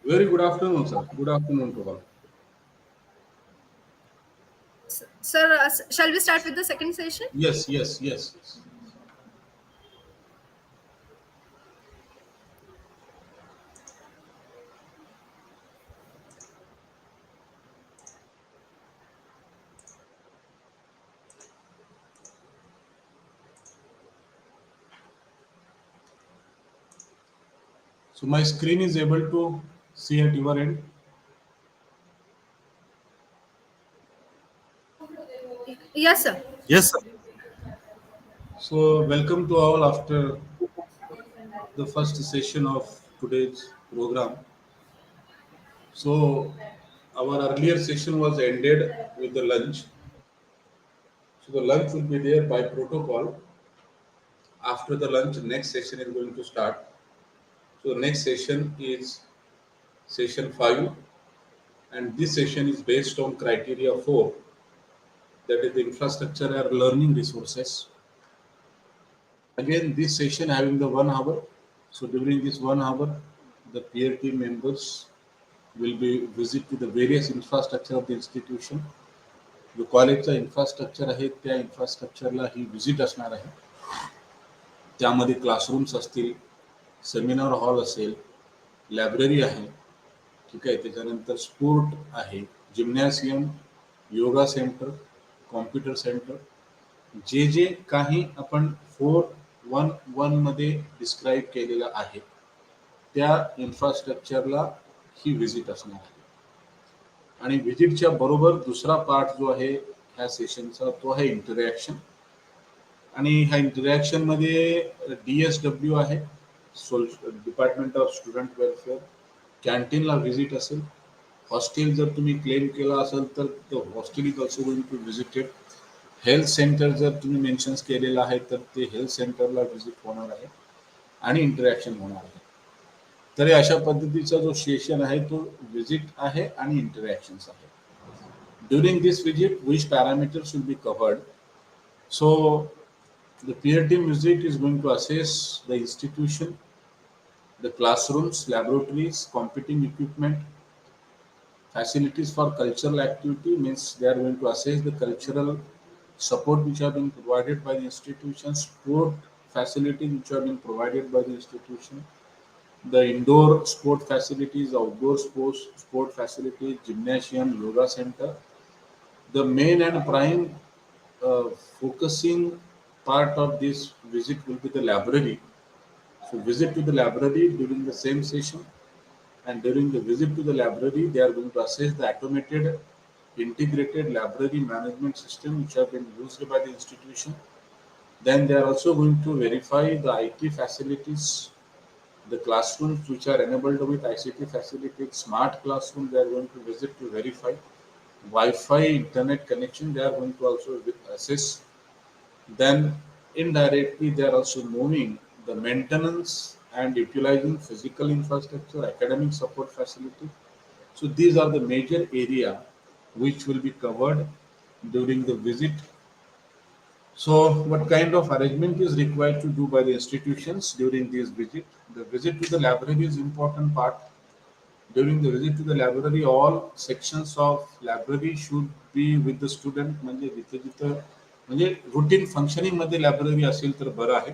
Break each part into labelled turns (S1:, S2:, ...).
S1: Very good afternoon, sir. Good afternoon to all.
S2: Sir, shall we start with the second session?
S1: Yes, yes, yes, yes. So my screen is able to see at your end.
S2: Yes, sir.
S3: Yes, sir.
S1: So welcome to all after the first session of today's program. So our earlier session was ended with the lunch. So the lunch will be there by protocol. After the lunch, next session is going to start. So the next session is session 5, and this session is based on criteria 4, that is the infrastructure and learning resources. Again, this session having the 1 hour. So during this 1 hour, the peer team members will be visit to the various infrastructure of the institution. जो कॉलेजचा infrastructure आहे त्या इन्फ्रास्ट्रक्चरला ही visit असणार आहे. त्यामध्ये classrooms असतील, seminar hall असेल, library आहे, ठीक आहे. त्याच्यानंतर स्पोर्ट आहे, जिम्नॅसियम, योगा सेंटर, कॉम्प्युटर सेंटर, जे जे काही आपण 411 मध्ये डिस्क्राईब केलेलं आहे त्या इन्फ्रास्ट्रक्चरला ही व्हिजिट असणार आहे. आणि व्हिजिटच्या बरोबर दुसरा पार्ट जो आहे ह्या सेशनचा तो आहे इंटरॅक्शन. आणि ह्या इंटरॅक्शन मध्ये DSW आहे, डिपार्टमेंट ऑफ स्टुडंट वेलफेअर. कॅन्टीनला व्हिजिट असेल. हॉस्टेल जर तुम्ही क्लेम केला असेल तर hostel is also going to visited. Health centre जर तुम्ही मेन्शन्स केलेलं आहे तर ते हेल्थ सेंटरला व्हिजिट होणार आहे आणि इंटरॅक्शन होणार आहे. तर हे अशा पद्धतीचा जो सेशन आहे तो व्हिजिट आहे आणि इंटरॅक्शन्स आहे. During this visit which parameters will be covered. So the peer team visit is going to assess the institution, the classrooms, laboratories, computing equipment, facilities for cultural activity, means they are going to assess the cultural support which have been provided by the institution, sport facilities which have been provided by the institution, the indoor sport facilities, outdoor sport facilities, gymnasium, yoga center. The main and prime uh, focusing part of this visit will be the library. So visit to the library during the same session, and during the visit to the library, they are going to assess the automated integrated library management system which have been used by the institution. Then they are also going to verify the IT facilities, the classrooms which are enabled with ICT facilities, smart classroom. They are going to visit to verify Wi-Fi internet connection. They are going to also assess. Then indirectly they are also moving the maintenance and utilizing physical infrastructure, academic support facility. So these are the major area which will be covered during the visit. So what kind of arrangement is required to do by the institutions during this visit? The visit to the library is important part. During the visit to the library, all sections of library should be with the student. म्हणजे जिथे जिथं म्हणजे routine functioning मध्ये library असेल तर बरं आहे.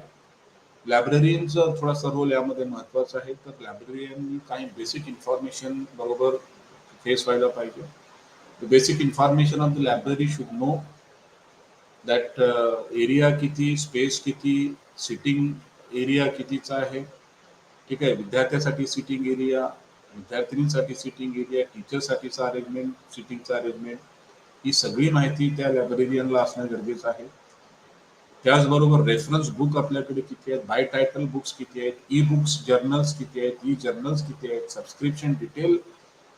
S1: लायब्ररीचा थोडासा रोल यामध्ये महत्वाचा आहे. तर लायब्ररीयननी काही बेसिक इन्फॉर्मेशन बरोबर फेस व्हायला पाहिजे. The basic information of the library should know that area किती, स्पेस किती, सिटिंग एरिया कितीचा आहे, ठीक आहे. विद्यार्थ्यासाठी सिटिंग एरिया, विद्यार्थिनींसाठी सिटिंग एरिया, टीचरसाठीचा अरेंजमेंट, सिटिंगचा अरेंजमेंट, ही सगळी माहिती त्या लायब्ररियनला असणं गरजेचं आहे. त्याचबरोबर रेफरन्स बुक आपल्याकडे किती आहेत, बाय टायटल बुक्स किती आहेत, ई बुक्स जर्नल्स किती आहेत, ई जर्नल्स किती आहेत, सबस्क्रिप्शन डिटेल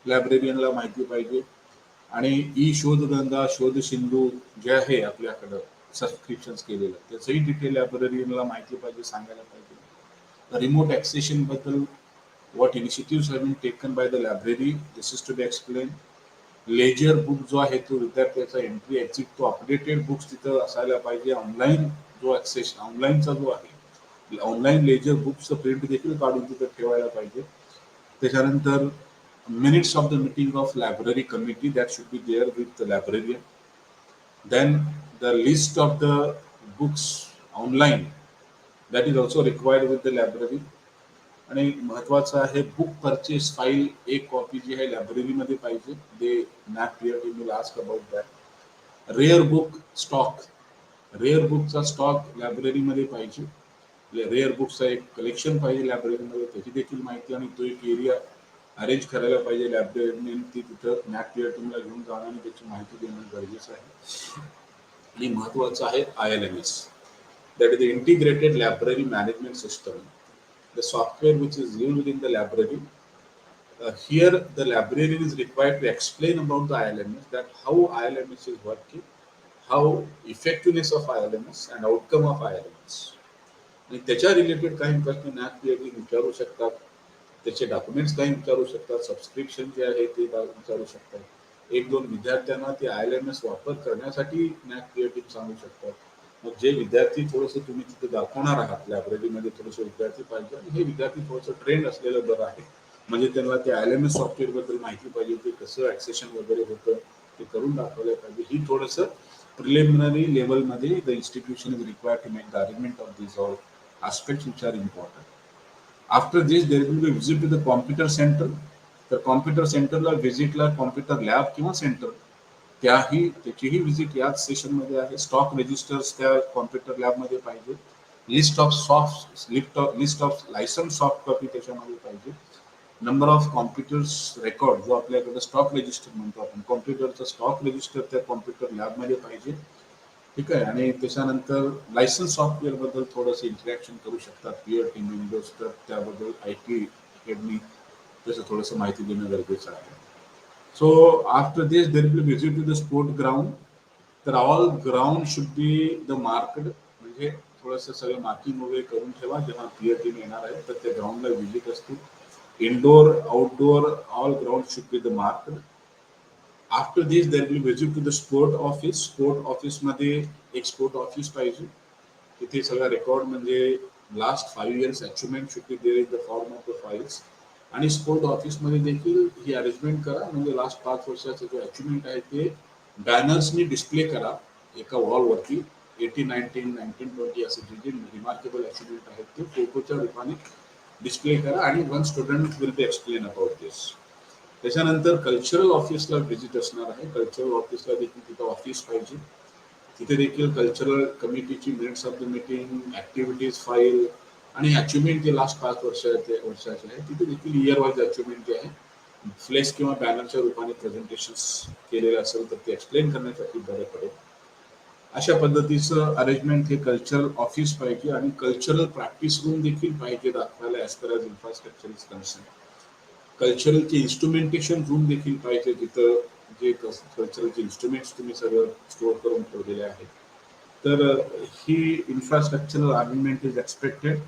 S1: लायब्ररियनला माहिती पाहिजे. आणि ई शोधगंगा, शोध सिंधू जे आहे आपल्याकडं सबस्क्रिप्शन्स केलेलं त्याचंही डिटेल लायब्ररियनला माहिती पाहिजे, सांगायला पाहिजे. रिमोट ॲक्सेशन बद्दल what initiatives have been taken by the library, this is to be explained. Laser book जो आहे तो विद्यार्थ्याचा एंट्री एक्झिट तो अपडेटेड बुक्स तिथं असायला पाहिजे. ऑनलाईन जो ऍक्सेस ऑनलाईनचा जो आहे ऑनलाईन लेजर बुक्सचं प्रिंट देखील काढून तिथं ठेवायला पाहिजे. त्याच्यानंतर minutes of the meeting of library committee that should be there with the librarian. Then the list of the books online that is also required with the library. आणि महत्वाचं आहे book purchase file एक copy जी आहे लायब्ररीमध्ये पाहिजे. They NAAC clear team will ask about that. Rare book stock, rare बुकचा stock लायब्ररीमध्ये पाहिजे. रेअर बुकचा एक कलेक्शन पाहिजे लायब्ररीमध्ये, त्याची देखील माहिती आणि तो एक एरिया अरेंज करायला पाहिजे लायब्ररीने. ती तिथं नॅक क्लिअर टीमला घेऊन जाणं आणि त्याची माहिती देणं गरजेचं आहे. आणि महत्वाचं आहे ILMS, that is the integrated library management system, the software which is used in the library. Here the librarian is required to explain about the ILMS, that how ILMS is working, how effectiveness of ILMS and outcome of ILMS. आणि त्याच्या related काही प्रश्न NAAC clearly विचारू शकतात. त्याचे documents काही विचारू शकतात. सबस्क्रिप्शन जे आहे ते विचारू शकतात. एक दोन विद्यार्थ्यांना ते ILMS वापर करण्यासाठी नॅक क्लिअर टीम सांगू शकतात. मग जे विद्यार्थी थोडंसं तुम्ही तिथे दाखवणार आहात लायब्ररीमध्ये थोडेसे विद्यार्थी पाहिजे आणि हे विद्यार्थी थोडंसं ट्रेंड असलेलं बरं आहे. म्हणजे त्यांना ते ILMS सॉफ्टवेअर बद्दल माहिती पाहिजे, ते कसं ऍक्सेशन वगैरे होतं ते करून दाखवलं पाहिजे. ही थोडंसं प्रिलिमिनरी लेवलमध्ये the institution is required to make the arrangement of this all aspects which are important. After this, there will be a visit to the computer center. तर कॉम्प्युटर सेंटरला व्हिजिटला कॉम्प्युटर लॅब किंवा सेंटर त्याचीही visit याच सेशनमध्ये आहे. Stock registers त्या computer लॅबमध्ये पाहिजे. List of licence soft copy त्याच्यामध्ये पाहिजे. नंबर ऑफ कॉम्प्युटर्स रेकॉर्ड जो आपल्याकडे स्टॉक रजिस्टर म्हणतो आपण, कॉम्प्युटरचा स्टॉक रजिस्टर त्या कॉम्प्युटर लॅबमध्ये पाहिजे. ठीक आहे. आणि त्याच्यानंतर लायसन्स सॉफ्टवेअर बद्दल थोडंसं इंटरॅक्शन करू शकतात पीअर टीम मेंबर्स, तर त्याबद्दल IT अकॅडमी तसं थोडंसं माहिती देणं गरजेचं आहे. So after this there will visit to the sport ground. तर all ground should be the marked, म्हणजे थोडंसं सगळं मार्किंग वगैरे करून ठेवा. जेव्हा पीअर टीम येणार आहे तर त्या ग्राउंडला व्हिजिट असतील. Indoor outdoor all ground should be the marked. After this there will visit to the sport office. Sport ऑफिसमध्ये एक स्पोर्ट ऑफिस पाहिजे. तिथे सगळा रेकॉर्ड म्हणजे last 5 years achievement should be there in the form of the files. आणि sport ऑफिसमध्ये देखील ही arrangement करा, म्हणजे लास्ट 5 वर्षाचे जे अचिव्हमेंट आहे ते बॅनर्सनी डिस्प्ले करा एका वॉलवरती. 18, 19, 1920 असे जे जे रिमार्केबल अचिव्हमेंट आहेत ते फोटोच्या रूपाने डिस्प्ले करा आणि one student will be explain about this. त्याच्यानंतर कल्चरल ऑफिसला व्हिजिट असणार आहे. कल्चरल ऑफिसला देखील तिथं ऑफिस पाहिजे. तिथे देखील कल्चरल कमिटीची minutes of the meeting, activities file आणि अचिव्हमेंट जे लास्ट 5 वर्षाचे आहे तिथे देखील इयर वाईज अचिव्हमेंट जे आहे फ्लेक्स किंवा बॅनरच्या रूपाने प्रेझेंटेशन केलेलं असेल तर ते एक्सप्लेन करण्यासाठी बरं पडेल. अशा पद्धतीचं अरेंजमेंट हे कल्चरल ऑफिस पाहिजे. आणि कल्चरल प्रॅक्टिस रूम देखील पाहिजे दाखवायला as per as infrastructure is concern. कल्चरलचे इन्स्ट्रुमेंटेशन रूम देखील पाहिजे, जिथं जे कल्चरलचे इन्स्ट्रुमेंट्स तुम्ही सगळं स्टोअर करून ठेवलेले आहेत. तर ही infrastructural arrangement is expected.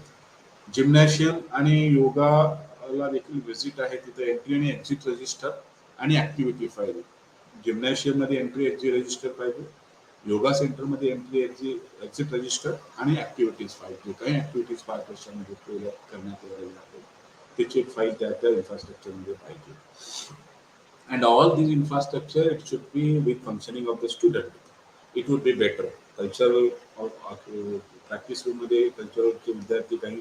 S1: Gymnasium आणि योगाला देखील व्हिजिट आहे. तिथं एंट्री आणि एक्झिट रजिस्टर आणि ऍक्टिव्हिटी फाईल. जिम्नॅशियममध्ये एंट्री एक्झिट रजिस्टर पाहिजे. योगा सेंटरमध्ये एंट्री एक्झिट रजिस्टर आणि ऍक्टिव्हिटीज फाईल. जे काही ऍक्टिव्हिटीज 5 वर्षांमध्ये करण्यात आलेल्या आहेत त्याची एक फाईल त्या इन्फ्रास्ट्रक्चरमध्ये पाहिजे. And all these infrastructure, it should be with functioning of the student. It would be better. Cultural practice रूममध्ये कल्चरलचे विद्यार्थी काही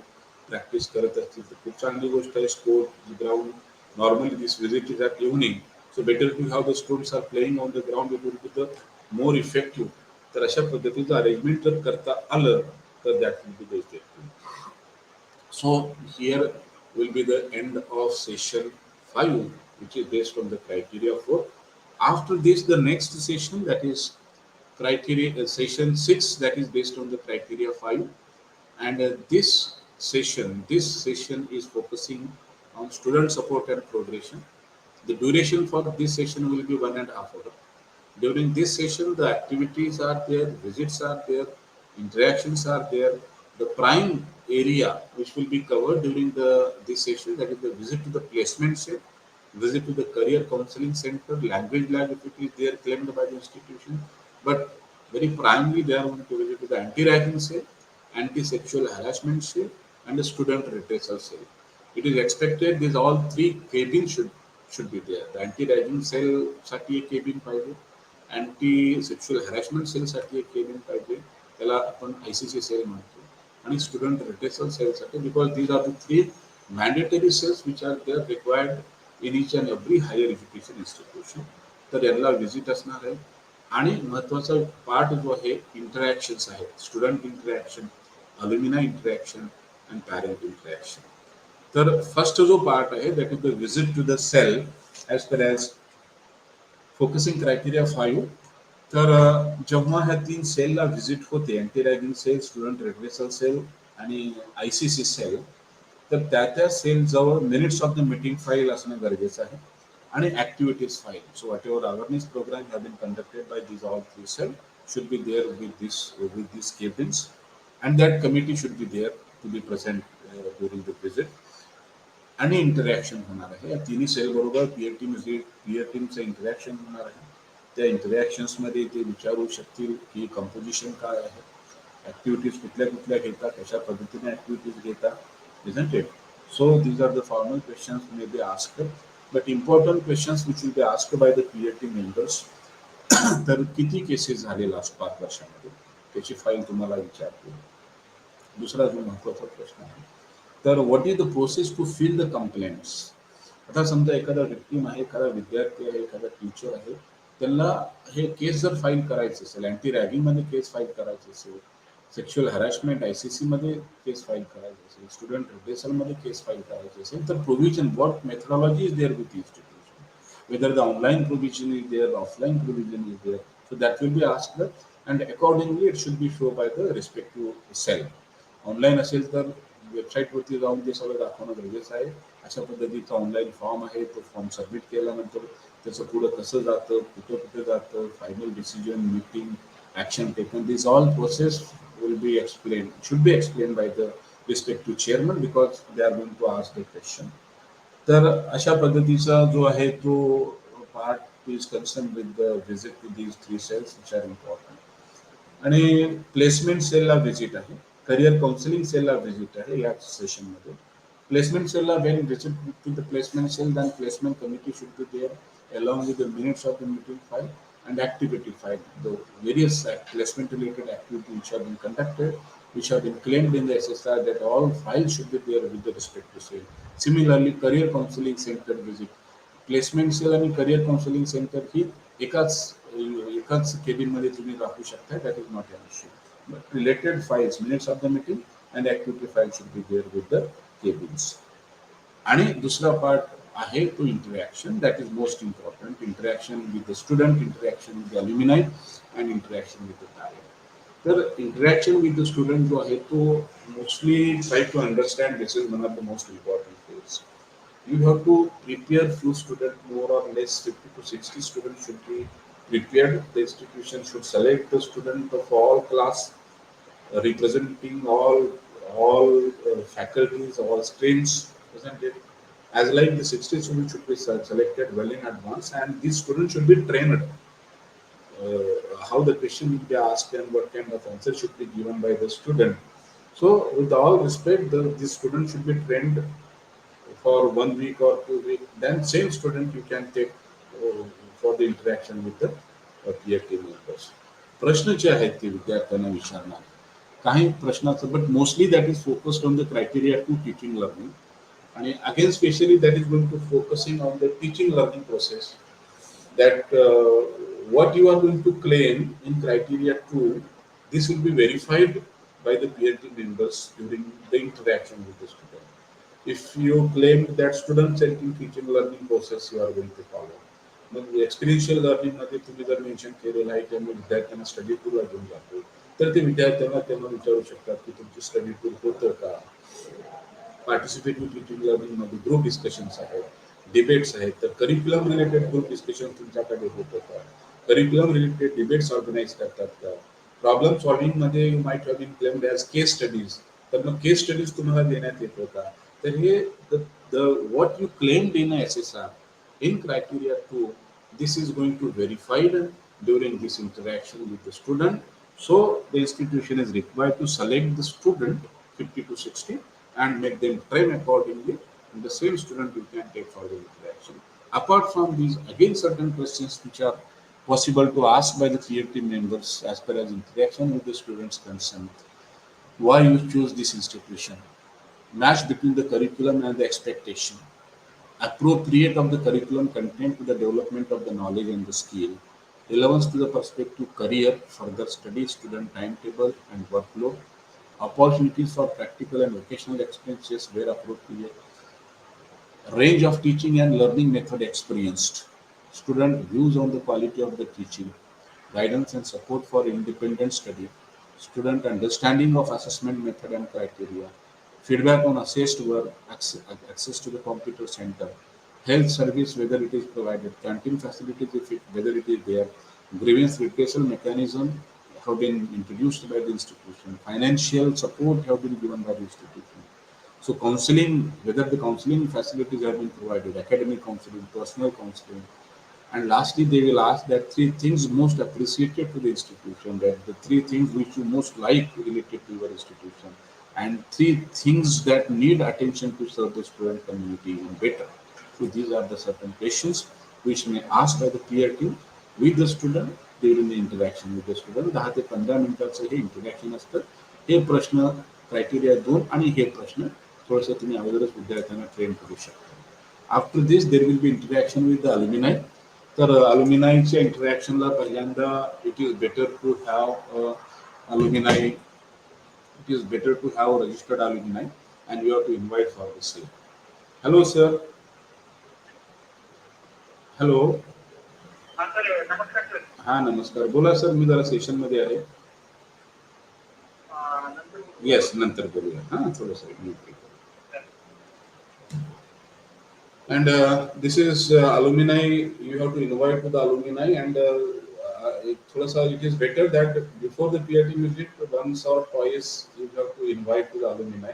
S1: प्रॅक्टिस करत असतील तर खूप चांगली गोष्ट आहे. Sport ground normally this visit is at evening, so better to have the students are playing on the ground. It will be the more effective. तर अशा पद्धतीचं अरेंजमेंट जर करता आलं तर that will be the effective. So here will be the end of session 5, which is based on the criteria 4. After this, the next session, that is criteria session 6, that is based on the criteria 5. And this session is focusing on student support and progression. The duration for this session will be 1.5 hours. During this session, the activities are there, visits are there, interactions are there. The prime area which will be covered during this session, that is the visit to the placement set, visit to the career counseling center, language lab if it is there claimed by the institution. But very primarily they are going to visit to the anti-ragging cell, anti-sexual harassment cell, and the student redressal cell. It is expected these all 3 cabins should should be there. The anti-ragging सेलसाठी एक cabin पाहिजे, anti sexual harassment सेलसाठी एक cabin पाहिजे, त्याला आपण ICC cell म्हणतो, आणि student redressal सेलसाठी, because these are the three mandatory cells which are there required in each and every higher education institution. तर यांना व्हिजिट असणार आहे. आणि महत्वाचा पार्ट जो आहे इंटरॅक्शन्स आहेत, student interaction, alumni interaction and parent interaction. तर फर्स्ट जो पार्ट आहे that is the visit to the cell as per as focusing criteria 5. तर जेव्हा ह्या 3 सेलला व्हिजिट होते, anti ragging cell, student redressal cell आणि ICC सेल, तर त्या सेल जवळ minutes of the meeting file असणं गरजेचं आहे आणि activities file. So whatever awareness programme have been conducted by these all 3 cell should be there with these cabins, and that committee should be there to be present during the visit. आणि interaction होणार आहे या तिन्ही cell बरोबर. Peer टीमचं interaction होणार आहे. त्या इंटरॅक्शन्समध्ये ते विचारू शकतील की कंपोजिशन काय आहे, ऍक्टिव्हिटीज कुठल्या कुठल्या घेतात, कशा पद्धतीने ऍक्टिव्हिटीज घेतात, isn't it? So these are the formal questions may be asked, but important questions which will be asked by the PRT members. तर किती केसेस झाले लास्ट 5 वर्षामध्ये त्याची फाईल तुम्हाला विचारतो. दुसरा जो महत्वाचा प्रश्न आहे, तर what is the process to fill the complaints. आता समजा एखादा विक्टीम आहे, एखादा विद्यार्थी आहे, एखादा टीचर आहे, त्यांना हे केस जर फाईल करायचं असेल, अँटी रॅगिंगमध्ये केस फाईल करायची असेल, सेक्शुअल हॅरॅसमेंट ICC मध्ये केस फाईल करायची असेल, स्टुडंट रिटेसलमध्ये केस फाईल करायची असेल, तर provision what methodology is there with institution, whether the online provision is there, offline provision is there. So that will be asked, and accordingly it should be shown by the respective cell. Online असेल तर वेबसाईटवरती जाऊन ते सगळं दाखवणं गरजेचं आहे. अशा पद्धतीचा ऑनलाईन फॉर्म आहे, तो फॉर्म सबमिट केल्यानंतर त्याचं पुढं कसं जातं, कुठं कुठे जातं, final decision, meeting, action taken, this all process will be explain, should be explain by the respective chairman, because they are going to ask the question. तर अशा पद्धतीचा जो आहे तो part is concern with the visit to these 3 cells which are important. आणि placement सेलला visit आहे, career counselling सेलला व्हिजिट आहे या सेशनमध्ये. प्लेसमेंट सेलला when visit to the placement cell, then placement committee should be there along with the minutes of the meeting file and activity file. The various placement related activities which have been conducted, which have been claimed in the SSR, that all files should be there with the respective sale. Similarly, career counseling center visit, placement cell आणि career counselling centre ही एकाच केबिनमध्ये तुम्ही राखू शकता. That is not an issue. But related files, minutes of the meeting and activity file should be there with the cabins. आणि दुसरा part आहे तो interaction, that is most important. Interaction with the student, interaction with the alumni and interaction with the parent. तर interaction with the student जो आहे तो mostly try to understand, this is one of the most important things. You have to prepare few students, more or less 50 to 60 students should be prepared. The institution should select the student of all class, representing all faculties, all streams, isn't it? As like the 60 students should be selected well in advance, and these students should be trained how the question will be asked and what kind of answer should be given by the student. So, with all respect, the student should be trained for 1 week or 2 weeks. Then same student you can take for the interaction with the PFT members. प्रश्न जे आहेत ते विद्यार्थ्यांना विचारणार काही प्रश्नाचं, but mostly that is focused on the criteria to teaching learning. आणि again specially that is going to focusing on the teaching learning process, that what you are going to claim in criteria 2, this will be verified by the PhD members during the interaction with the student. If you claim that student-centered teaching learning process you are going to follow, mug experiential learning मध्ये तुम्ही जर mention केलेलं आहे त्यामुळे विद्यार्थ्यांना study टूरला घेऊन जातो, तर ते विद्यार्थ्यांना विचारू शकतात की तुमची स्टडी टूर होतं का. पार्टिसिपेटिव्ह टीचिंग लर्निंग मध्ये ग्रुप डिस्कशन्स आहेत, डिबेट्स आहेत, तर करिक्युलम रिलेटेड ग्रुप डिस्कशन तुमच्याकडे होतं का, करिक्युलम रिलेटेड डिबेट्स ऑर्गनाईज करतात का. प्रॉब्लेम सॉल्व्हिंग मध्ये you might have been claimed as case studies, तर मग केस स्टडीज तुम्हाला देण्यात येतो का. तर हे what you claimed in SSR in criteria 2, this is going to verified during this interaction with the student. So the institution is required to select the student 50 to 60 and make them train accordingly, and the same student you can take for the interaction. Apart from these, again certain questions which are possible to ask by the peer team members as per as interaction with the students concerned. Why you choose this institution? Match between the curriculum and the expectation. Appropriate of the curriculum content to the development of the knowledge and the skill. Relevance to the prospective career, further study, student timetable and workload. Opportunities for practical and vocational experiences where appropriate. Range of teaching and learning method experienced. Student views on the quality of the teaching. Guidance and support for independent study. Student understanding of assessment method and criteria. Feedback on assessed work, access to the computer center. Health service, whether it is provided. Canteen facilities, if it, whether it is there. Grievance redressal mechanism have been introduced by the institution. Financial support have been given by the institution. So counseling, whether the counseling facilities have been provided, academic counseling, personal counseling, and lastly, they will ask that three things most appreciated to the institution, that the three things which you most like related to your institution, and three things that need attention to serve the student community even better. So these are the certain questions which may ask by the peer team with the student during the interaction with the student. 10 ते 15 मिनिटाचं हे interaction असतं. हे प्रश्न criteria 2 आणि हे प्रश्न थोडंसं तुम्ही अगोदरच विद्यार्थ्यांना ट्रेन करू शकता. After this there will be interaction with the alumni. तर अल्युमिनायच्या इंटरॅक्शनला पहिल्यांदा it is better to have alumni, it is better to have registered alumni and we have to invite for the same. Hello sir. Hello.
S3: हा sir नमस्कार sir.
S1: हा नमस्कार, बोला sir, मी जरा सेशन मध्ये आहे.
S3: नंतर
S1: येस, नंतर बोलूया. हा थोडंसं and this is alumni, you have to invite to the alumni and it is better that before the PRT visit once or twice you have to invite to the alumni,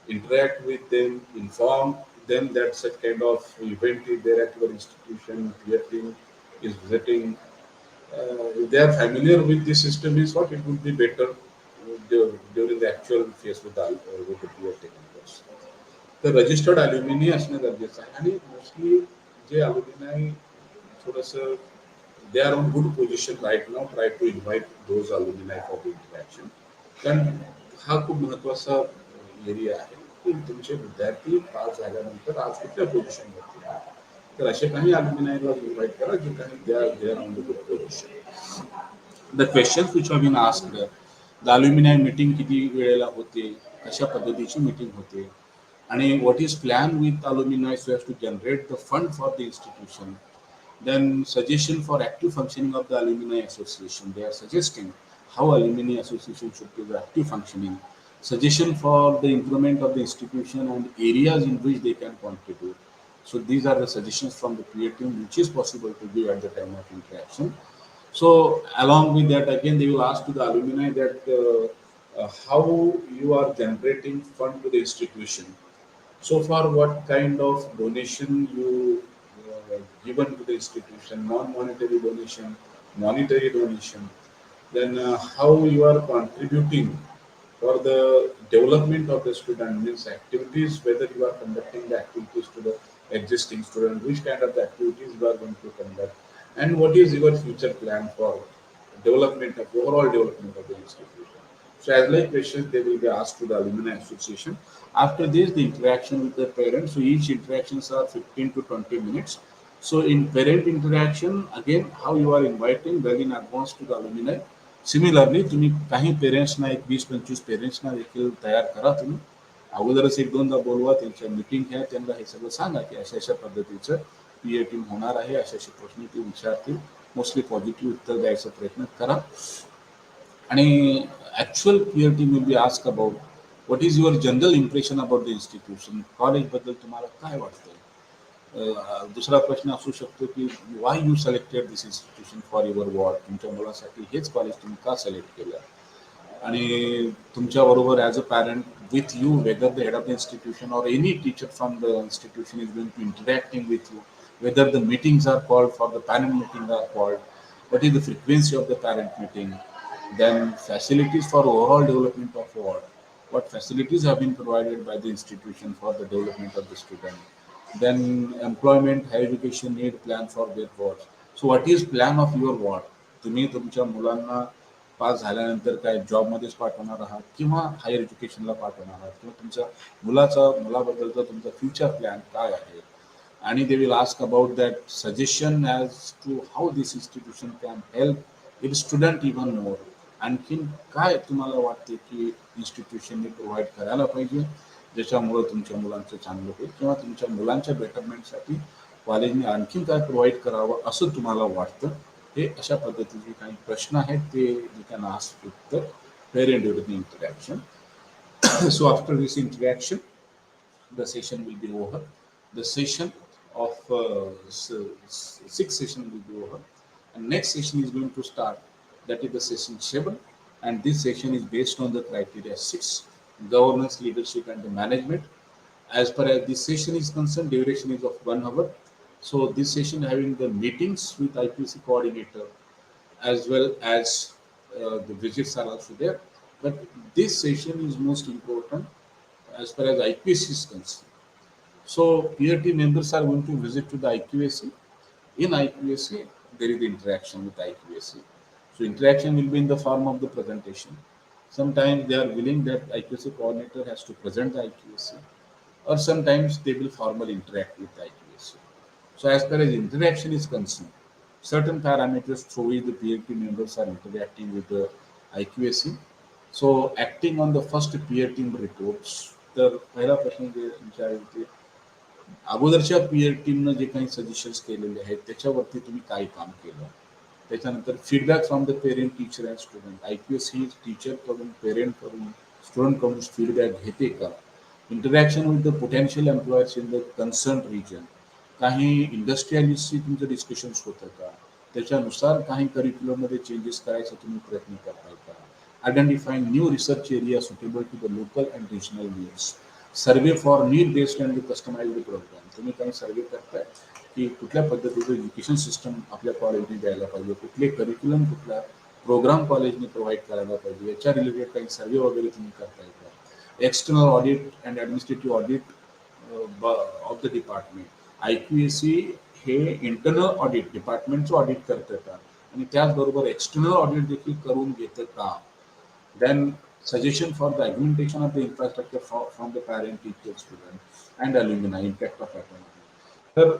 S1: interact with them, inform them that such kind of event is there at your institution, PRT is visiting. If they are familiar with this system is what, it would be better during the actual phase with the PRT members. तर registered alumni असणं गरजेचं आहे आणि mostly जे alumni थोडंसं they are on good position right now, try to invite those alumni for the interaction. कारण हा खूप महत्वाचा एरिया आहे की तुमचे विद्यार्थी पास झाल्यानंतर आज कुठल्या पोझिशनवरती आहे, तर असे काही अल्युमिनायला इन्व्हाइट करा जे काही they are on the good position. The questions which have been asked, the alumni meeting किती वेळेला होते, कशा पद्धतीची मीटिंग होते, आणि what is planned with alumni so as to generate the fund for the institution. Then suggestion for active functioning of the alumni association. They are suggesting how alumni association should be the active functioning. Suggestion for the improvement of the institution and areas in which they can contribute. So these are the suggestions from the peer team which is possible to give at the time of interaction. So along with that, again they will ask to the alumni that how you are generating fund to the institution. So far, what kind of donation you given to the institution, non-monetary donation, monetary donation, then how you are contributing for the development of the student, means activities, whether you are conducting the activities to the existing student, which kind of the activities you are going to conduct, and what is your future plan for development of overall development of the institution. So as like questions they will be asked to the alumni association. After this, the interaction with the parents. So each interactions are 15 to 20 minutes. So in parent interaction, again, how you are inviting well in advance to the alumni. Similarly, तुम्ही काही पेरेंट्सना एक 20-25 पेरेंट्सना देखील तयार करा. तुम्ही अगोदरच एक दोनदा बोलवा, त्यांच्या मीटिंग घ्या, त्यांना हे सगळं सांगा की अशा अशा पद्धतीचं पीए टीम होणार आहे, अशा अशा प्रश्न ते विचारतील, मोस्टली पॉझिटिव्ह उत्तर द्यायचा प्रयत्न करा. आणि actual peer team will be ask about what is your general impression about the institution. कॉलेजबद्दल तुम्हाला काय वाटतं. दुसरा प्रश्न असू शकतो की why you selected this institution for your ward. तुमच्या मुलासाठी हेच कॉलेज तुम्ही का सिलेक्ट केलं. आणि तुमच्याबरोबर as a parent with you, whether the head of the institution or any teacher from the institution is going to interacting with you, whether the meetings are called, for the parent meetings are called, what is the frequency of the parent meeting. Then facilities for overall development of ward, what facilities have been provided by the institution for the development of the student. Then employment, higher education need plan for their wards. So what is plan of your ward? तुम्ही तुमच्या मुलांना पास झाल्यानंतर काय जॉबमध्येच पाठवणार आहात किंवा higher एज्युकेशनला पाठवणार आहात किंवा तुमच्या मुलाबद्दलचा तुमचा फ्युचर प्लॅन काय आहे? आणि they will ask about that suggestion as to how this institution can help its student even more. आणखीन काय तुम्हाला वाटते की इन्स्टिट्यूशनने प्रोव्हाइड करायला पाहिजे ज्याच्यामुळे तुमच्या मुलांचं चांगलं होईल किंवा तुमच्या मुलांच्या बेटरमेंटसाठी कॉलेजने आणखीन काय प्रोव्हाइड करावं असं तुम्हाला वाटतं? हे अशा पद्धतीचे काही प्रश्न आहेत ते you can ask with the parent during interaction. So after this interaction, the session will be over. The session of sixth session will be over, and next session is going to start. That is the session 7, and this session is based on the criteria 6: governance, leadership, and the management. As far as this session is concerned, duration is of 1 hour. So this session having the meetings with IPC coordinator as well as the visits are also there. But this session is most important as far as IPC is concerned. So peer team members are going to visit to the IQAC. In IQAC, there is interaction with IQAC. So interaction will be in the form of the presentation. Sometimes they are willing that IQAC coordinator has to present the IQAC, or sometimes they will formally interact with the IQAC. So as far as interaction is concerned, certain parameters through which the peer team members are interacting with the IQAC. So acting on the first peer team reports, तर पहिला प्रश्न जे विचारेल ते अगोदरच्या peer टीमनं जे काही suggestions केलेले आहेत त्याच्यावरती तुम्ही काय काम केलं. त्याच्यानंतर feedback from the parent, teacher and student. IQAC ही टीचरकडून, पेरेंटकडून, स्टुडंटकडून फीडबॅक घेते का? Interaction with the potential employers in the concern region. काही इंडस्ट्रियलिस्टशी तुमचं डिस्कशन्स होतं का? त्याच्यानुसार काही करिक्युलममध्ये चेंजेस करायचा तुम्ही प्रयत्न करताय का? Identifying new research area suitable to the local and regional needs. Survey for need based and customised programme. तुम्ही काही सर्वे करताय की कुठल्या पद्धतीचं एज्युकेशन सिस्टम आपल्या कॉलेजने द्यायला पाहिजे, कुठले करिक्युलम, कुठला प्रोग्राम कॉलेजने प्रोव्हाइड करायला पाहिजे, याच्या रिलेटेड काही सर्वे वगैरे तुम्ही करताय का? External audit and administrative audit of the department. IQAC हे इंटरनल ऑडिट डिपार्टमेंटचं ऑडिट करतं का आणि त्याचबरोबर एक्सटर्नल ऑडिट देखील करून घेतं का? Then suggestion for the augmentation of the infrastructure from the parent, teacher, student and alumni, impact of academic. तर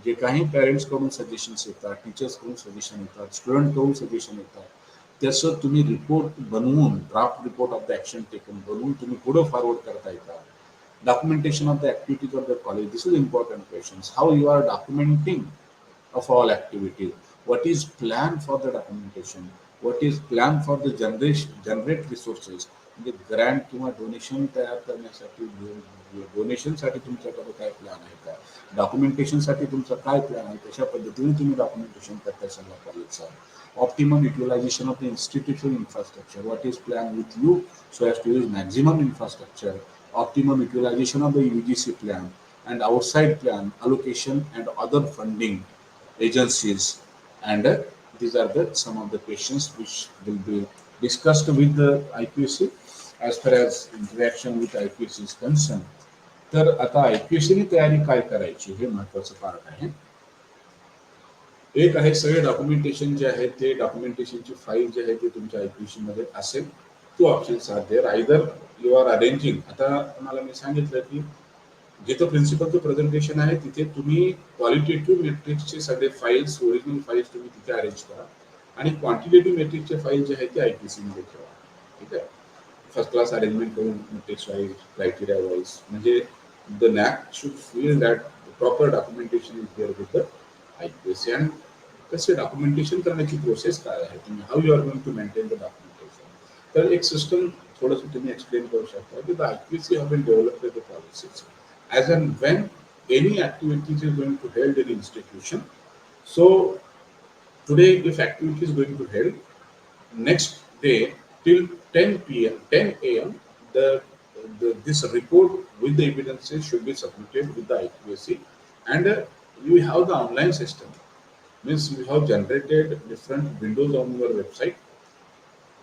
S1: जे काही पेरेंट्स कडून सजेशन्स येतात, टीचर्स कडून सजेशन येतात, स्टुडंट कडून सजेशन येतात, त्याचं तुम्ही रिपोर्ट बनवून, draft report of the action taken बनवून तुम्ही पुढे फॉरवर्ड करता येतात. Documentation of the activities of the college. This is important questions. How you are documenting of all activities? What is planned for the documentation? What is planned for the generate resources? म्हणजे Grant किंवा donation तयार करण्यासाठी, डोनेशनसाठी तुमच्याकडे काय plan आहे का? डॉक्युमेंटेशनसाठी तुमचा काय प्लॅन आहे? तशा पद्धतीने तुम्ही डॉक्युमेंटेशन करताय सगळ्या कॉलेजचा. Optimum utilisation of the institutional infrastructure. What is plan with you so as to use maximum infrastructure. Optimum utilisation of the UGC plan and outside plan allocation and other funding agencies, and these are the some of the questions which will be discussed with the IQAC as far as interaction with IQAC is concerned. तर आता IQAC ने तयारी काय करायची हे महत्त्वाचं part आहे. एक आहे सगळे डॉक्युमेंटेशन जे आहे ते डॉक्युमेंटेशनची फाईल जे आहे ते तुमच्या IQAC मध्ये असेल. Two options are there. Either you are arranging, आता तुम्हाला मी सांगितलं की जिथं प्रिन्सिपलचं प्रेझेंटेशन आहे तिथे तुम्ही क्वालिटेटिव्ह मेट्रिक्सचे सगळे फाईल्स, ओरिजिनल फाईल्स तुम्ही तिथे अरेंज करा आणि क्वांटिटेटिव्ह मेट्रिक्सचे फाईल जे आहेत ते IQAC मध्ये ठेवा. ठीक आहे. फर्स्ट क्लास अरेंजमेंट करून मेट्रिक्स वाईज, क्रायटेरिया वाईज, म्हणजे the NAC should feel that proper documentation is there with the IQAC. And कसे डॉक्युमेंटेशन करण्याची प्रोसेस काय आहे, तुम्ही how you are going to maintain the documentation. तर एक सिस्टम थोडंसं तुम्ही एक्सप्लेन करू शकता की the IQAC have been developed the policies as and when any activities is going to held in institution. So today if activity is going to held, next day till 10 a.m. this report with the evidences should be submitted with the IQAC. And you have the online system, means you have generated different windows on your website.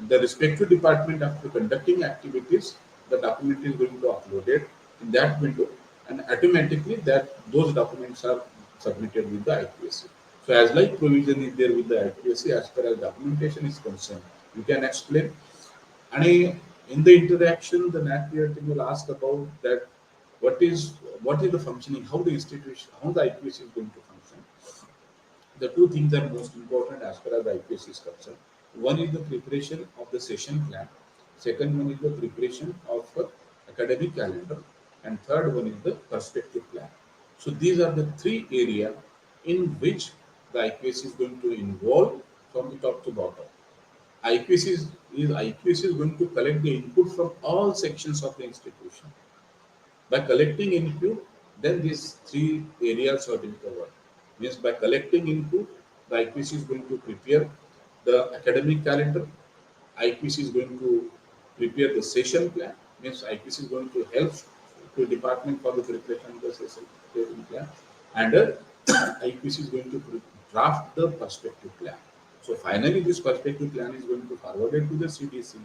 S1: The respective department, after conducting activities, the document is going to upload it in that window. and automatically that those documents are submitted with the IPSC. So as like provision is there with the IPSC as far as documentation is concerned, you can explain. And in the interaction, the NAC team will ask about that what is the functioning, how the institution, how the IPSC is going to function. The two things are most important as far as the IPS is concerned. One is the preparation of the session plan. Second one is the preparation of academic calendar. And third one is the perspective plan. So these are the three areas in which the IPS is going to involve from the top to bottom. IPS is going to collect the input from all sections of the institution. By collecting input, then these three areas are being covered. Means by collecting input, the IPC is going to prepare the academic calendar. IPC is going to prepare the session plan. Means IPC is going to help to department for the preparation of the session plan, and IPC is going to draft the perspective plan. So finally, this perspective plan is going to forward it to the CDC.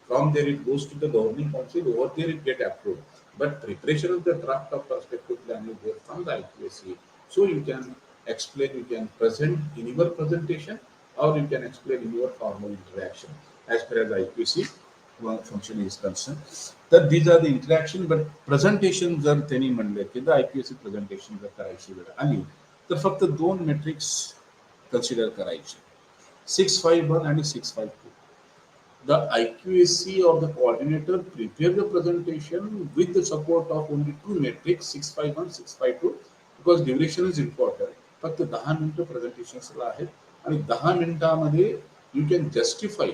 S1: From there, it goes to the governing council. Over there, it get approved. But preparation of the draft of perspective plan is there from the IPSC. So you can explain, you can present in your presentation, or you can explain in your formal interaction as far as IPSC function is concerned. That these are the interaction, but presentation जर त्यांनी म्हणले की the IPSC presentation जर करायची वेळ आली तर फक्त दोन मेट्रिक्स कन्सिडर करायचे 651 आणि 652. The IQAC or the coordinator prepare the presentation with the support of only two metrics 651, 652 because duration is important. फक्त 10 मिनिटं प्रेझेंटेशन्सला आहेत आणि 10 मिनिटांमध्ये you can justify,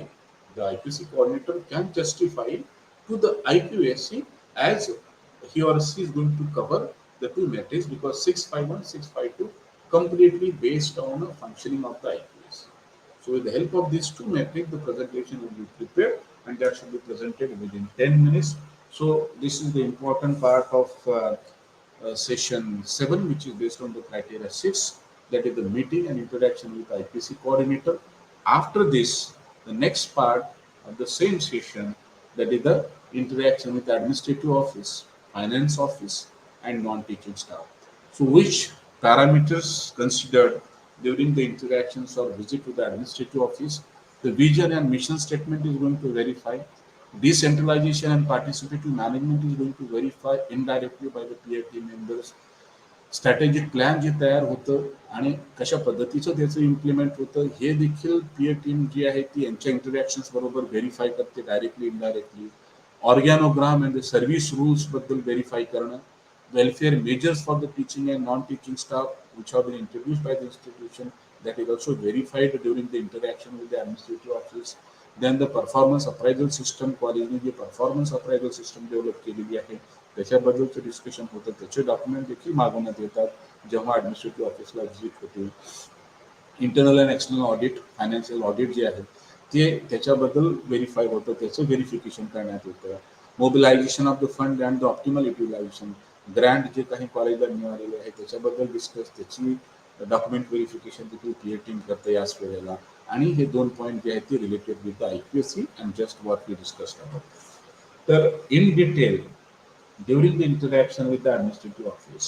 S1: the IQAC coordinator can justify to the IQAC as he or she is going to cover the two metrics because 651, 652 completely based on the functioning of the IQAC. So with the help of these two metrics, the presentation will be prepared and that should be presented within 10 minutes. So this is the important part of session 7, which is based on the criteria 6, that is the meeting and interaction with IPC coordinator. After this, the next part of the same session, that is the interaction with the administrative office, finance office, and non-teaching staff. So which parameters considered during the interactions or visit to the administrative office? The vision and mission statement is going to verify. Decentralization and participative management is going to verify indirectly by the peer team members. Strategic plan जे तयार होतं आणि कशा पद्धतीचं त्याचं implement होतं हे देखील पीए team जी आहे ती यांच्या इंटरॅक्शन्स बरोबर व्हेरीफाय करते directly indirectly. Organogram and the service rules बद्दल व्हेरीफाय करणं. Welfare measures for the teaching and non teaching staff which have been introduce by the institution that is also verified during the interaction with the administrative office. Then the performance appraisal system, कॉलेजने जे performance appraisal system develop केलेली आहे त्याच्याबद्दलचं discussion होतं. त्याचे document देखील मागवण्यात येतात जेव्हा administrative ऑफिसला व्हिजिट होते. Internal and external audit, financial audit जे आहे ते त्याच्याबद्दल व्हेरीफाय होतं, त्याचं व्हेरिफिकेशन करण्यात येतं. Mobilisation of the fund and the optimal utilisation, grant जे काही कॉलेजला मिळालेले आहे त्याच्याबद्दल डिस्कस, त्याची डॉक्युमेंट व्हेरिफिकेशन देखील पीए टीम करते याच वेळेला. आणि हे दोन पॉईंट जे आहेत ते related with the IPSC and just what we discussed about. तर in detail during the interaction with the administrative office,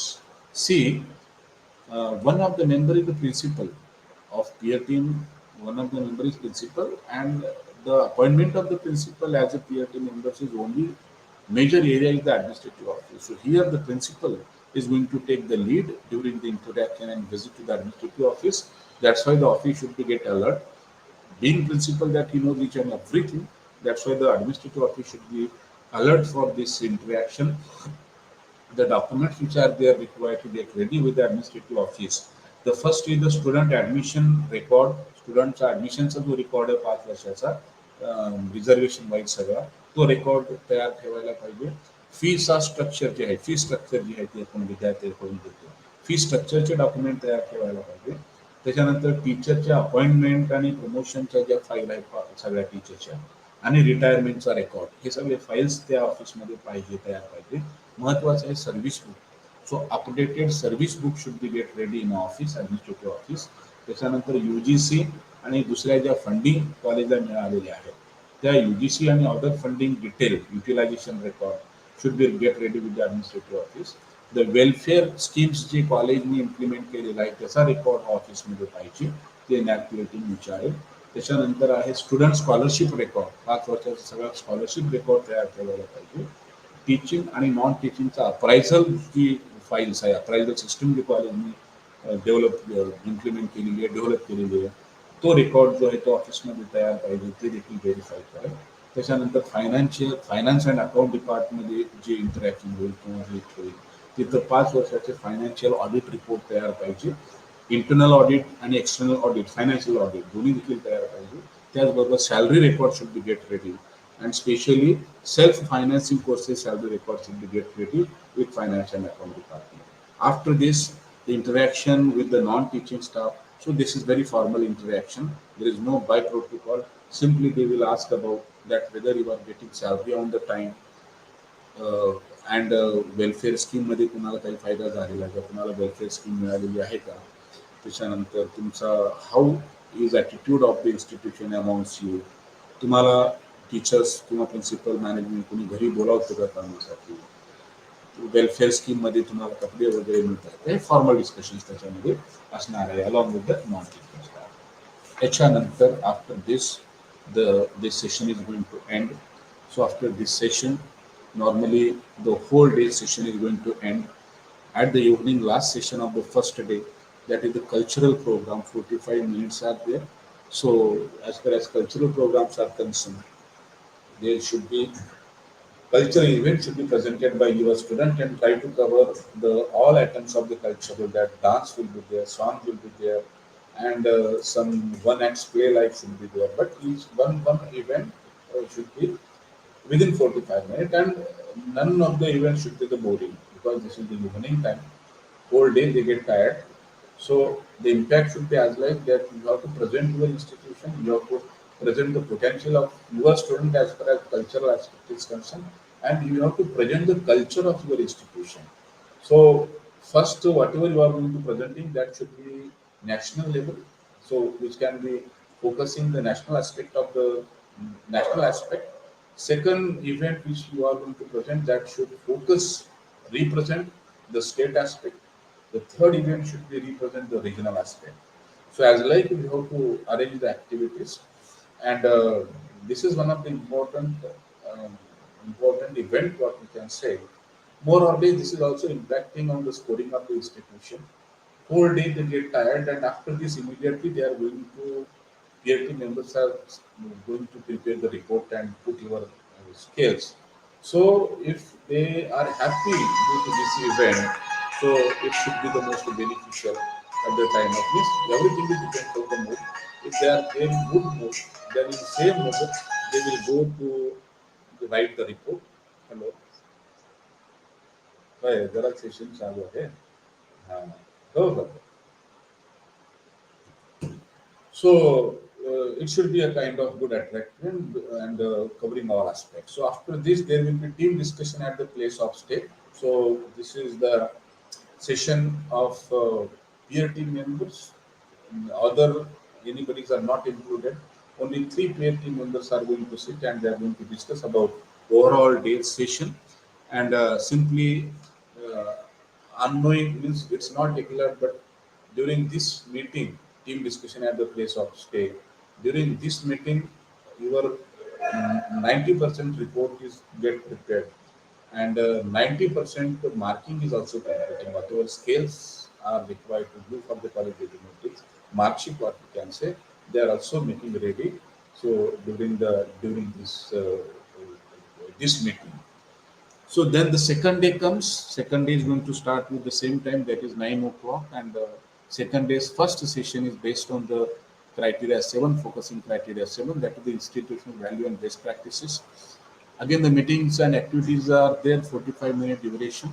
S1: see, one of the member is the principal of peer team, one of the member is principal, and the appointment of the principal as a peer team member is only major area is the administrative office. So here the principal is going to take the lead during the interaction and visit to the administrative office. That's why the office should be get alert. Being principal that he knows each and everything, that's why the administrative office should be alert for this interaction. The documents which are there required to get ready with the administrative office. The first is the student admission record. स्टुडंटचा ॲडमिशनचा जो record आहे 5 वर्षाचा reservation wise सगळा तो record तयार ठेवायला पाहिजे. फीचा structure जे आहे, fee structure जी आहे ती आपण विद्यार्थ्यांकडून देतो. फी स्ट्रक्चरचे डॉक्युमेंट तयार ठेवायला पाहिजे. त्याच्यानंतर टीचरच्या अपॉइंटमेंट आणि प्रमोशनच्या ज्या फाईल आहेत सगळ्या टीचरच्या आणि रिटायरमेंटचा रेकॉर्ड, हे सगळे फाईल्स त्या ऑफिसमध्ये पाहिजे, तयार पाहिजे. महत्त्वाचं आहे service book. So updated service book should be get ready in office, administrative office. त्याच्यानंतर UGC आणि दुसऱ्या ज्या फंडिंग कॉलेजला मिळालेल्या आहेत त्या UGC आणि other funding detail utilisation record should be get ready with the administrative office. The welfare schemes जे कॉलेजने इम्प्लिमेंट केलेलं आहे त्याचा रेकॉर्ड ऑफिसमध्ये पाहिजे, ते इनॅक्टिव्हिटी विचारेल. त्याच्यानंतर आहे स्टुडंट स्कॉलरशिप रेकॉर्ड, 5 वर्षाचा सगळा स्कॉलरशिप रेकॉर्ड तयार ठेवायला पाहिजे. टीचिंग आणि नॉन टीचिंगचा अप्रायझल जी फाईल्स आहे, अप्रायझल सिस्टम जी कॉलेजने इम्प्लिमेंट केलेली आहे, डेव्हलप केलेली आहे, तो रेकॉर्ड जो आहे तो ऑफिसमध्ये तयार पाहिजे, ते देखील व्हेरीफाय करेल. त्याच्यानंतर फायनान्स अँड अकाउंट डिपार्टमध्ये जे इंटरॅक्शन होईल किंवा जे होईल तिथं 5 वर्षाचे फायनान्शियल ऑडिट रिपोर्ट तयार पाहिजे. इंटरनल ऑडिट आणि एक्सटर्नल ऑडिट, फायनान्शियल ऑडिट दोन्ही देखील तयार पाहिजे. त्याचबरोबर salary record should be get ready, and specially self financing courses salary record should be get ready with finance and account department. After this, the interaction with the non-teaching staff. So this is very formal interaction. There is no by protocol. Simply they will ask about that whether you are getting salary on the time, and welfare स्कीममध्ये कुणाला काही फायदा झालेला आहे का, कुणाला welfare scheme मिळालेली आहे का. त्याच्यानंतर तुमचा how is attitude of the institution amounts you, तुम्हाला टीचर्स किंवा प्रिन्सिपल मॅनेजमेंट कोणी घरी बोलावतं का कामासाठी, वेलफेअर स्कीममध्ये तुम्हाला कपडे वगैरे मिळतात, हे फॉर्मल डिस्कशन्स त्याच्यामध्ये असणार आहे along with the non teaching staff. त्याच्यानंतर after this session is going to end. So after this session, normally the whole day session is going to end at the evening last session of the first day. That is the cultural program. 45 minutes are there. So as far as cultural programs are concerned, there should be cultural event should be presented by your student and try to cover the all items of the culture. That dance will be there, song will be there, and some one act play life should be there. But each one event should be within 45 minutes, and none of the events should be the boring, because this is the evening time. Whole day they get tired. So the impact should be as like that you have to present your institution, you have to present the potential of your student as far as cultural aspect is concerned, and you have to present the culture of your institution. So first, whatever you are going to presenting, that should be national level. So which can be focusing the national aspect of the national aspect. Second event which you are going to present, that should represent the state aspect. The third event should be represent the regional aspect. So as like we have to arrange the activities, and this is one of the um, important event what we can say. More or less, this is also impacting on the scoring of the institution. Whole day they get tired, and after this immediately they are going to PRT members are going to prepare the report and put your scales. So if they are happy due to this event, so it should be the most beneficial at the time of this. Everything is depends on the mood. If they are in good mood, then in the same mood they will go to write the report. Hello. होय, जरा session चालू आहे. हा. हो हो. So it should be a kind of good attraction and covering all aspects. So after this, there will be team discussion at the place of stay. So this is the session of peer team members. Other anybody's are not included. Only 3 peer team members are going to sit and they are going to discuss about overall day's session, and simply uh, unknowing means it's not declared, but during this meeting, team discussion at the place of stay. During this meeting, your 90% report is get prepared, and 90% marking is also completing. Whatever scales are required to do for the qualitative metrics, mark sheet what we can say, they are also making ready. So during this meeting. So then the second day comes. Second day is going to start with the same time, that is 9 o'clock, and second day's first session is based on the criteria 7, focusing criteria 7, that is the institutional value and best practices. Again, the meetings and activities are there, 45-minute duration.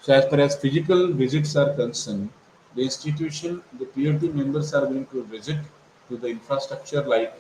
S1: So as far as physical visits are concerned, the institution, the PRT members are going to visit to the infrastructure like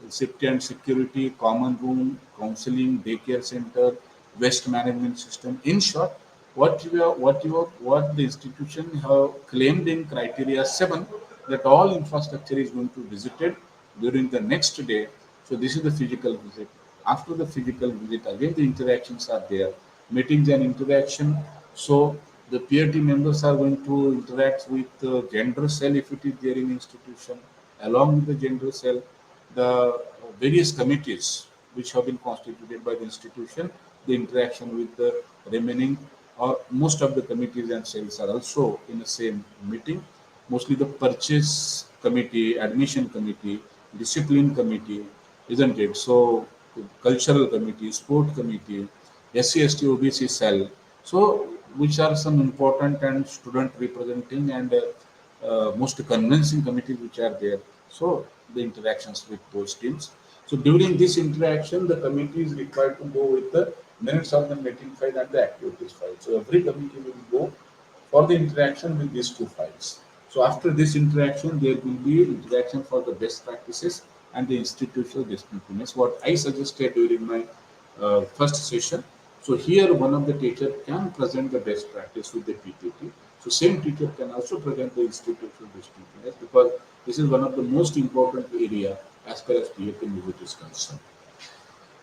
S1: safety and security, common room, counseling, daycare center, waste management system. In short, what the institution have claimed in criteria 7, that all infrastructure is going to be visited during the next day. So this is the physical visit. After the physical visit, again the interactions are there. meetings and interaction. So the peer team members are going to interact with the gender cell if it is there in institution. Along with the gender cell, the various committees which have been constituted by the institution, the interaction with the remaining or most of the committees and cells are also in the same meeting. Mostly the purchase committee, admission committee, discipline committee, isn't it? So cultural committee, sport committee, SC, ST, OBC cell. So which are some important and student representing and most convincing committees which are there. So the interactions with those teams. So during this interaction, the committee is required to go with the minutes of the meeting file and the activities file. So every committee will go for the interaction with these two files. So after this interaction, there will be interaction for the best practices and the institutional distinctiveness. What I suggested during my first session. So here one of the teacher can present the best practice with the PPT. So same teacher can also present the institutional distinctiveness because this is one of the most important area as far as PPT visit is concerned.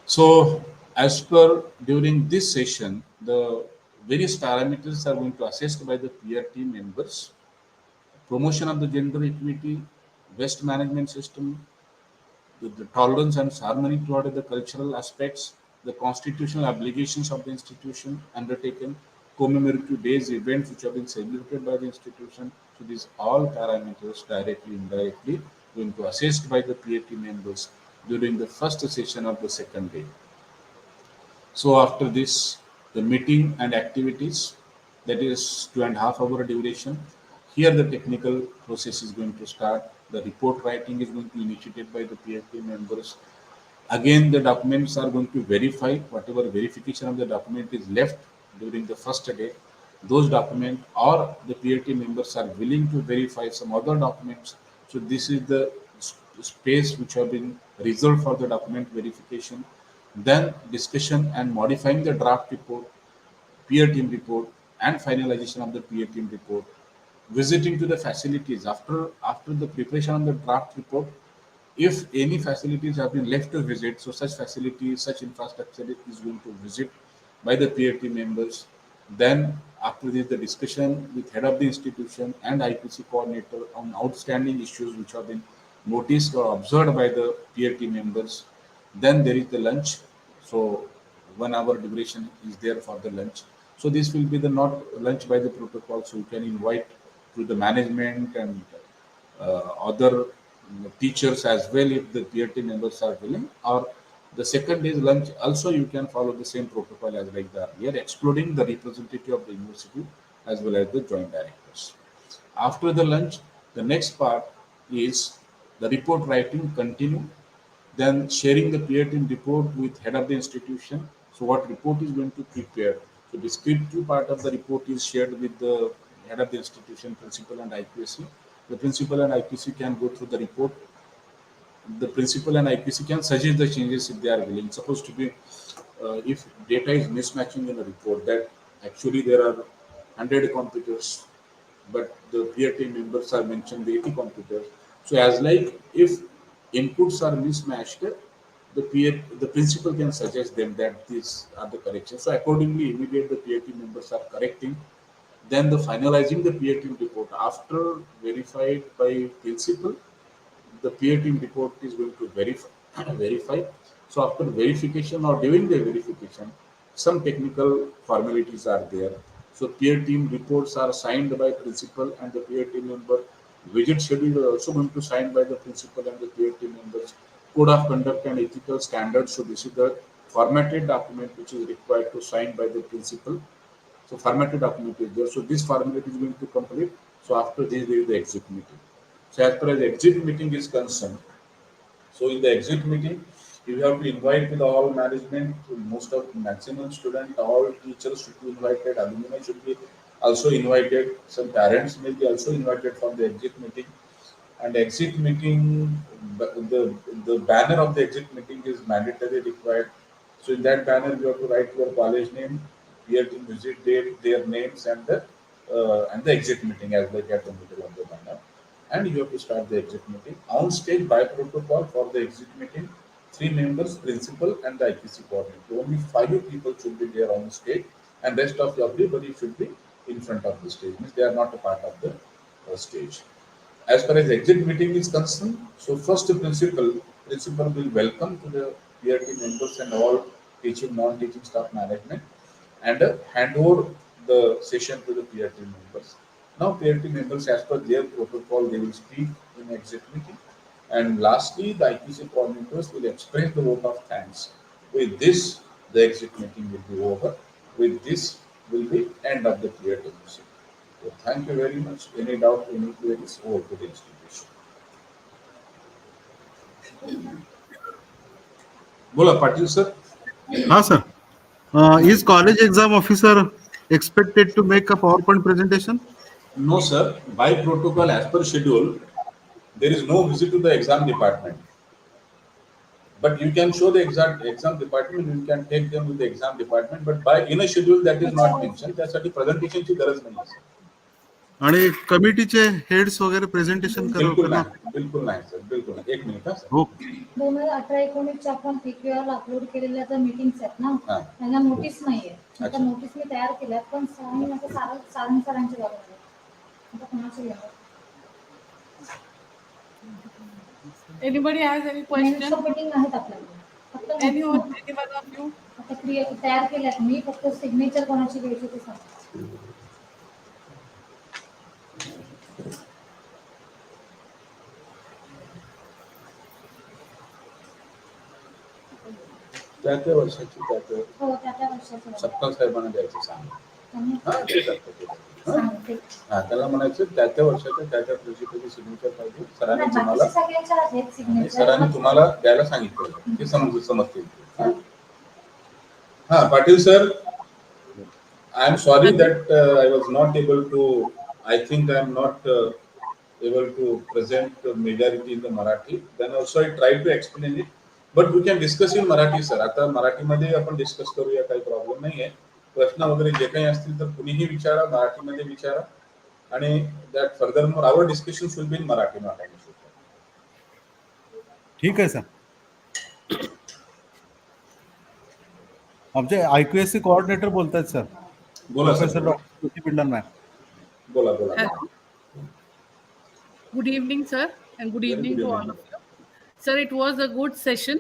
S1: So as per during this session, the various parameters are going to assessed by the peer team members, promotion of the gender equity, waste management system, the tolerance and harmony toward the cultural aspects, the constitutional obligations of the institution undertaken, commemorative days, events which have been celebrated by the institution. So these all parameters directly, indirectly going to assessed by the peer team members during the first session of the second day. So after this, the meeting and activities, that is 2.5 hour duration. Here the technical process is going to start. The report writing is going to be initiated by the PFP members. Again, the documents are going to verify whatever verification of the document is left during the first day. Those documents or the PLT members are willing to verify some other documents. So this is the space which have been reserved for the document verification. Then discussion and modifying the draft report, peer team report, and finalization of the peer team report. Visiting to the facilities after the preparation of the draft report, if any facilities have been left to visit, so such facilities, such infrastructure is going to visit by the peer team members. Then after this, the discussion with head of the institution and IPC coordinator on outstanding issues which have been noticed or observed by the peer team members. Then there is the lunch. So 1 hour duration is there for the lunch. So this will be the not lunch by the protocol. So you can invite to the management and other teachers as well if the peer team members are willing. Or the second day's lunch also you can follow the same protocol as like the earlier, excluding the representative of the university as well as the joint directors. After the lunch, the next part is the report writing continue, then sharing the peer team report with head of the institution. So what report is going to prepare? So descriptive part of the report is shared with the head of the institution, principal and IQC. The principal and IQC can go through the report. The principal and IQC can suggest the changes if they are willing. Supposed to be if data is mismatching in a report that actually there are 100 computers, but the peer team members are mentioned the 80 computers. So as like if inputs are mismatched, the principal can suggest them that these are the corrections. So accordingly, immediate the peer team members are correcting. Then the finalizing the peer team report after verified by principal, the peer team report is going to verify. So after verification or during the verification, some technical formalities are there. So peer team reports are signed by principal and the peer team member. Visit schedule is also going to sign by the principal and the peer team members. Code of conduct and ethical standards. So this is the formatted document which is required to sign by the principal. So formatted document is there. So this format is going to complete. So after this, there is the exit meeting. So as far as exit meeting is concerned, so in the exit meeting, you have to invite with all management, most of maximum student, all teachers should be invited, alumni should be also invited, some parents may be also invited for the exit meeting. And exit meeting, the banner of the exit meeting is mandatory required. So in that banner, you have to write your college name, year to visit date, their names, and the exit meeting as like at the middle of the banner. And you have to start the exit meeting on stage by protocol for the exit meeting. 3 members, principal, and the IQC coordinator. Only 5 people should be there on the stage, and rest of everybody should be in front of the stage. Means they are not a part of the stage. As far as exit meeting is concerned, so first the principal will welcome to the PRT members and all teaching, non-teaching staff management, and hand over the session to the PRT members. Now PRT members, as per their protocol, they will speak in exit meeting. And lastly, the IPC coordinators will express the vote of thanks. With this, the exit meeting will be over. With this will be end of the PRT meeting. So thank you very much. Any doubt, any queries over to the institution. Bola, Patil sir.
S4: Sir. Is college exam officer expected to make a PowerPoint presentation?
S1: No, sir. By protocol, as per schedule, there is no visit to the exam department. But you can show the exam department, you can take them with the exam department, but by in a schedule that is not mentioned. त्यासाठी प्रेझेंटेशनची गरज नाही आहे.
S4: आणि कमिटीचे heads वगैरे presentation
S1: बिलकुल नाही sir, बिलकुल नाही. 1 मिनिट सर.
S5: 2018-19 आपण PQR अपलोड केलेल्या ज्या मीटिंग्स आहेत ना, त्यांना नोटीस नाहीये. आता नोटीस मी तयार केल्या, पण सरांनी माझं सारंग सरांची बघा आता कोणाची घ्यावं.
S6: Anybody has any question?
S5: Meeting आहेत आपल्याकडे.
S6: Anyone of you?
S5: आता तयार केल्यात मी, फक्त सिग्नेचर कोणाची घ्यायची ते सांगा.
S1: त्या वर्षाची
S5: हो, त्या वर्षाचं
S1: सप्ताह साहेबांना द्यायचं सांग.
S5: सांगते.
S1: त्याला म्हणायचं त्या वर्षाच्या त्या प्रिन्सिपलची सिग्नेचर पाहिजे. सरांनी तुम्हाला द्यायला सांगितलं, ते समजतील. Patil sir, I am sorry that I was not able to, I think I am not able to present majority in the Marathi. Then also I tried to explain it, but we can discuss in Marathi, sir. आता मराठीमध्ये आपण discuss करूया, काही problem नाही आहे. प्रश्न वगैरे जे काही असतील तर कुणीही विचारा, मराठीमध्ये विचारा, आणि that furthermore our discussions will be in Marathi, not English.
S4: ठीक आहे सर. आमचे IQSC कोऑर्डिनेटर बोलतायत सर.
S1: बोला
S4: प्रोफेसर डॉक्टर पिंडन मॅम.
S1: बोला.
S6: Good evening, sir, and good evening to all of you. Sir, it was a good session.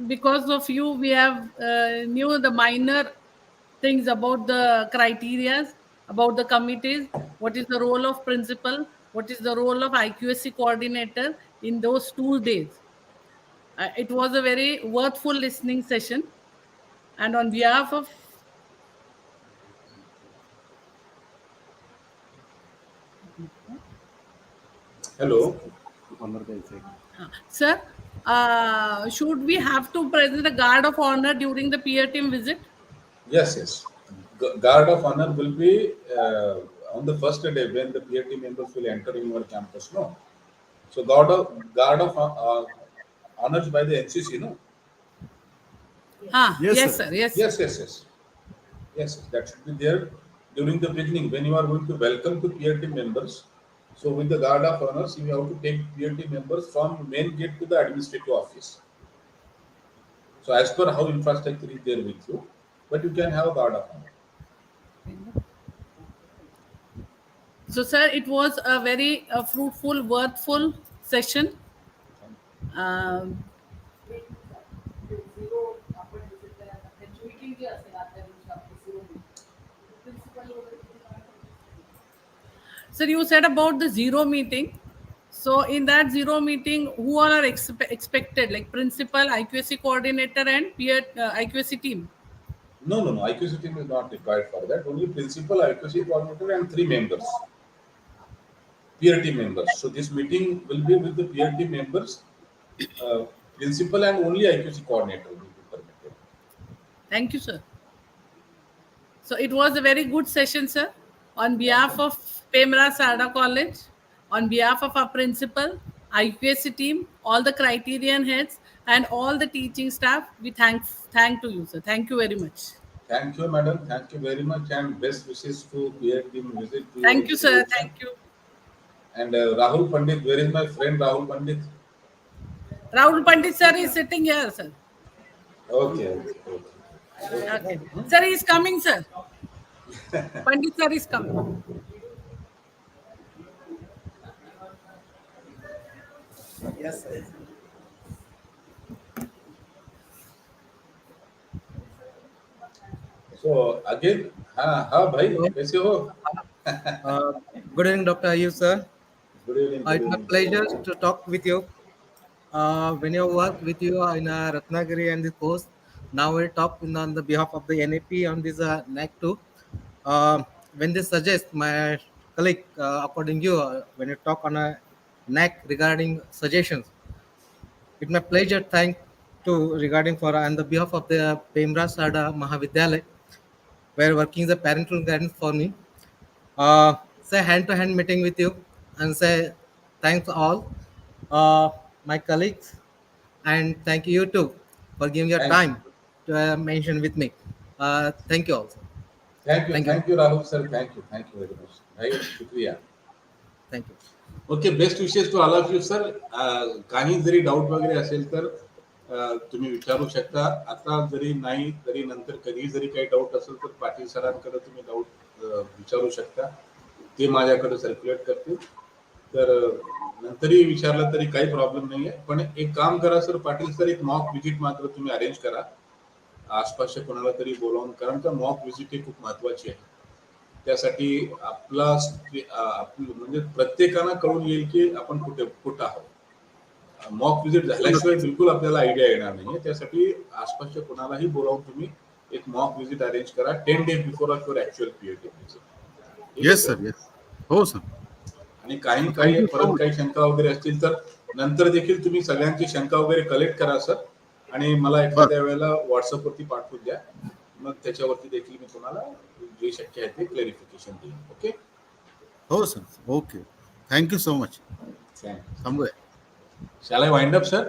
S6: Because of you, we have knew the minor things about the criteria, about the committees, what is the role of principal, what is the role of IQSC coordinator in those 2 days. It was a very worthwhil listening session, and on behalf of
S1: Hello.
S6: Sir, should we have to present a guard of honor during the peer team visit?
S1: Yes. Guard of honor will be on the first day when the peer team members will enter in your campus. No. So guard of honors by the NCC. No.
S6: Yes, sir.
S1: Yes, that should be there during the beginning when you are going to welcome to peer team members. So with the guard of honors, you have to take peer team members from main gate to the administrative office. So as per how infrastructure is there with you, but you can have a guard of honor.
S6: So, sir, it was a very fruitful, worthful session. Sir, you said about the zero meeting. So, in that zero meeting, who all are expected, like principal, IQSC coordinator, and peer IQSC team?
S1: No. IQSC team is not required for that. Only principal, IQSC coordinator, and 3 members. Peer team members. So this meeting will be with the peer team members, principal, and only IQC coordinator will be permitted.
S6: Thank you, sir. So it was a very good session, sir. On behalf of Pemra Sada College, on behalf of our principal, IQSC team, all the criterion heads, and all the teaching staff, we thank to you, sir. Thank you very much.
S1: Thank you, madam. Thank you very much, and best wishes to peer team visit.
S6: Thank you, sir. Thank you.
S1: And Rahul Pandit, where is my friend Rahul Pandit?
S6: Rahul Pandit sir is sitting here, sir.
S1: Okay.
S6: Okay. Sir, he is coming, sir. Pandit sir is coming.
S7: Yes, sir.
S1: So again, हाँ भाई कैसे हो?
S7: Uh, Good evening, Dr. Ayub, sir.
S1: Good evening. Good
S7: It's my
S1: evening.
S7: pleasure to talk with you. When you work with you in Ratnagiri and the coast, now we talk on the behalf of the NAP on this NAC too. When they suggest my colleague, according you, when you talk on a NAC regarding suggestions, it's my pleasure. Thank to regarding for on the behalf of the Pemra Sada Mahavidyalaya, where working as a parental guidance for me. Say hand-to-hand meeting with you and say thanks all my colleagues and thank you too for giving your
S1: Thank
S7: time to mention with me. Thank you all. Thank you.
S1: Thank you Rahul sir. Thank you very much. भाई शुक्रिया.
S7: Thank you.
S1: Okay, best wishes to all of you sir. काही जरी doubt वगैरे असेल तर तुम्ही विचारू शकता. आता जरी नाही तरी नंतर कधी जरी काही डाऊट असेल तर पाटील सरांकडे तुम्ही डाऊट विचारू शकता. ते माझ्याकडे सर्क्युलेट करतील. तर नंतरही विचारलं तरी काही प्रॉब्लेम नाहीये. पण एक काम करा सर पाटील सर, एक मॉक विजिट मात्र तुम्ही अरेंज करा आसपासच्या कोणाला तरी बोलावून, कारण का मॉक विजिट ही खूप महत्वाची आहे. त्यासाठी आपला म्हणजे प्रत्येकाला कळून येईल की आपण कुठं आहोत. मॉक विजिट झाल्याशिवाय बिलकुल आपल्याला आयडिया येणार नाहीये. त्यासाठी आसपासच्या कोणालाही बोलावून तुम्ही एक मॉक विजिट अरेंज करा 10 days before of your actual PAT.
S4: Yes sir, yes. हो सर.
S1: आणि काही परत काही शंका वगैरे असतील तर नंतर देखील तुम्ही सगळ्यांची शंका वगैरे कलेक्ट करा सर, आणि मला एखाद्या वेळेला व्हॉट्सअपवरती पाठवून द्या. मग त्याच्यावरती देखील मी तुम्हाला जे शक्य आहे ते क्लॅरिफिकेशन देईन. ओके.
S4: हो sir. Okay. Thank you so much. थांबूया.
S1: Shall I wind up, sir?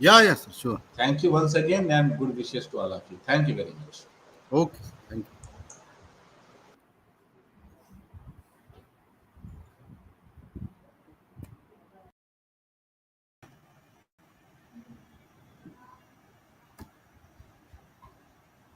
S4: या sir, sure.
S1: Thank you once again and good wishes to all of you. Thank you very much.
S4: Okay.